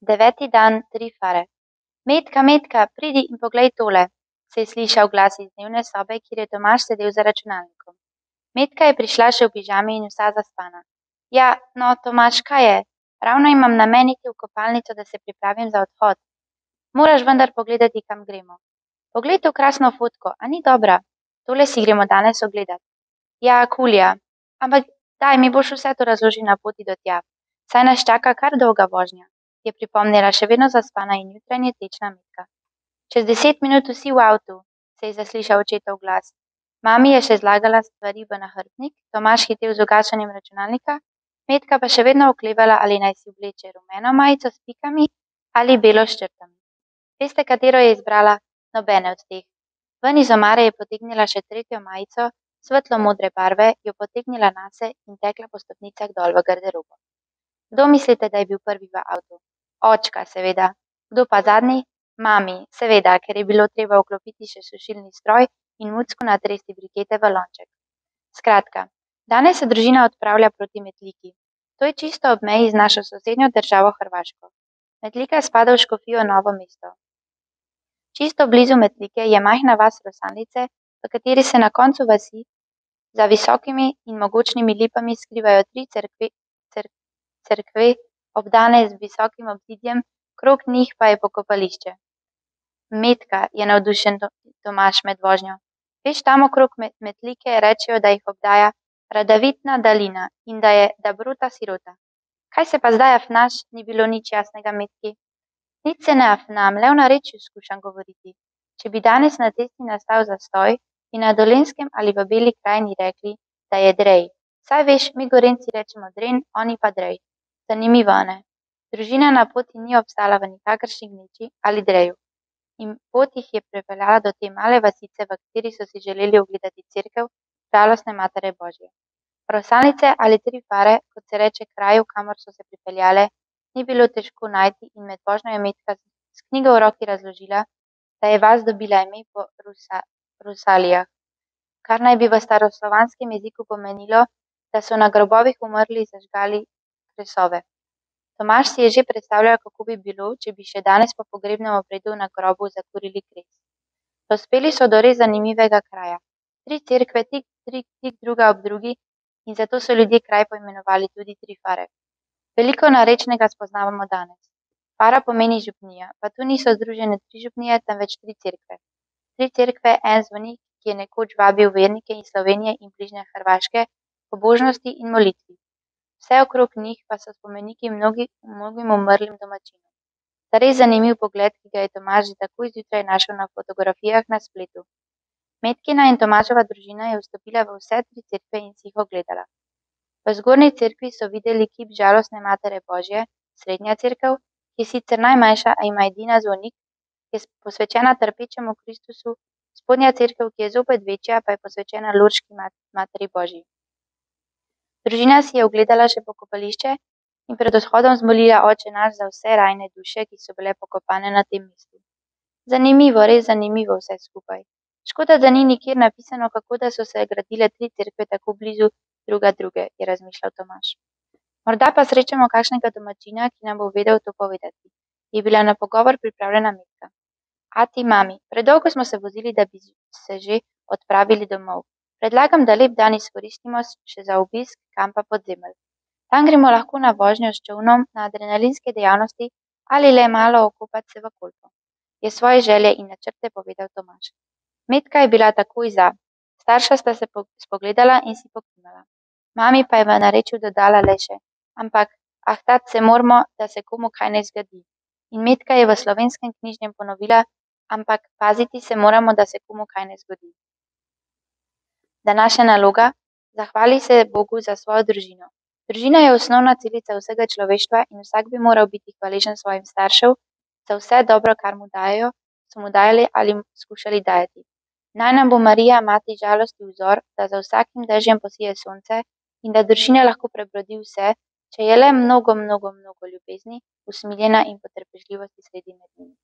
Deveti dan, 3 fare. Metka, Metka, pridi in poglej tole, se je slišal glas iz dnevne sobe, kjer je Tomaž sedel za računalnikom. Metka je prišla še v pižami in vsa zaspana. Ja, no, Tomaž, kaj je? Ravno imam namen iti v kopalnico, da se pripravim za odhod. Moraš vendar pogledati, kam gremo. Poglej to krasno fotko, a ni dobra? Tole si gremo danes ogledat. Ja, kulja. Ampak daj, mi boš vse to razložil na poti do tja. Saj nas čaka kar dolga vožnja, je pripomnila še vedno zaspana in jutranje tečna Metka. Čez 10 minut vsi v avtu, se je zaslišal očetov glas. Mami je še zlagala stvari v nahrbtnik, Tomaž hitel z ugašanjem računalnika, Metka pa še vedno oklevala, ali naj si obleče rumeno majico s pikami ali belo s črtami. Veste, katero je izbrala? Nobene od teh. Ven iz omare je potegnila še tretjo majico, svetlo modre barve, jo potegnila nase in tekla po stopnicah dol v garderobo. Kdo mislite, da je bil prvi v avtu? Očka, seveda. Kdo pa zadnji? Mami, seveda, ker je bilo treba vklopiti še sušilni stroj in mucko natresti brikete v lonček. Skratka, danes se družina odpravlja proti Metliki. To je čisto ob meji z našo sosednjo državo Hrvaško. Metlika spada v škofijo Novo mesto. Čisto blizu Metlike je majhna vas Rosanlice, v kateri se na koncu vasi za visokimi in mogočnimi lipami skrivajo 3 cerkve, obdane z visokim obzidjem, krog njih pa je pokopališče. Metka, je navdušen Tomaž med vožnjo. Veš, tam okrog Metlike rečejo, da jih obdaja Radavitna dalina in da je Dabruta sirota. Kaj se pa zdaj afnaš, ni bilo nič jasnega Metki. Nič se ne afnam, le v narečju skušam govoriti. Če bi danes na cesti nastal zastoj, bi na Dolenjskem ali v Beli krajini rekli, da je drej. Saj veš, mi Gorenjci rečemo dren, oni pa drej. Zanimivo, ne? Družina na poti ni obstala v nikakršni gneči ali dreju. In pot jih je pripeljala do te male vasice, v kateri so si želeli ogledati cerkev žalostne Matere Božje. Rosanlice ali 3 fare, kot se reče kraju, kamor so se pripeljale, ni bilo težko najti in med vožnjo je Metka s knjigo v roki razložila, da je vas dobila ime po Rusalijah, kar naj bi v staroslovanskem jeziku pomenilo, da so na grobovih umrlih zažgali kresove. Tomaž si je že predstavljal, kako bi bilo, če bi še danes po pogrebnem obredu na grobu zakurili kres. Dospeli so do res zanimivega kraja. 3 cerkve tik druga ob drugi in zato so ljudje kraj poimenovali tudi 3 fare. Veliko narečnega spoznavamo danes. Fara pomeni župnija, pa tu niso združene 3 župnije, temveč 3 cerkve. 3 cerkve, en zvonik, ki je nekoč vabil vernike iz Slovenije in bližnje Hrvaške, pobožnosti in molitvi. Vse okrog njih pa so spomeniki mnogim umrlim domačinom. Zares zanimiv pogled, ki ga je Tomaž že takoj zjutraj našel na fotografijah na spletu. Metkina in Tomaževa družina je vstopila v vse 3 cerkve in si jih ogledala. V zgornji cerkvi so videli kip žalostne Matere Božje, srednja cerkev, ki je sicer najmanjša, a ima edina zvonik, ki je posvečena trpečemu Kristusu, spodnja cerkev, ki je zopet večja, pa je posvečena Lurški Materi Božji. Družina si je ogledala še pokopališče in pred odhodom zmolila Oče naš za vse rajne duše, ki so bile pokopane na tem mestu. Zanimivo, res zanimivo vse skupaj. Škoda, da ni nikjer napisano, kako da so se gradile 3 cerkve tako blizu druga druge, je razmišljal Tomaž. Morda pa srečamo kakšnega domačina, ki nam bo vedel to povedati, je bila na pogovor pripravljena Metka. Ati, mami, predolgo smo se vozili, da bi se že odpravili domov. Predlagam, da lep dan izkoristimo še za obisk kampa Podzemelj. Tam gremo lahko na vožnjo s čolnom, na adrenalinske dejavnosti ali le malo okopat se v Kolpo, je svoje želje in načrte povedal Tomaž. Metka je bila takoj za. Starša sta se spogledala in si pokimala. Mami pa je v narečju dodala le še: ampak, tat se moramo, da se komu kaj ne zgodi. In Metka je v slovenskem knjižnem ponovila: ampak paziti se moramo, da se komu kaj ne zgodi. Današnja naloga: zahvali se Bogu za svojo družino. Družina je osnovna celica vsega človeštva in vsak bi moral biti hvaležen svojim staršev za vse dobro, kar mu dajejo, so mu dajali ali skušali dajati. Naj nam bo Marija, mati žalosti, vzor, da za vsakim dežjem posije sonce in da družina lahko prebrodi vse, če je le mnogo ljubezni, usmiljena in potrpežljivosti sredi med njimi.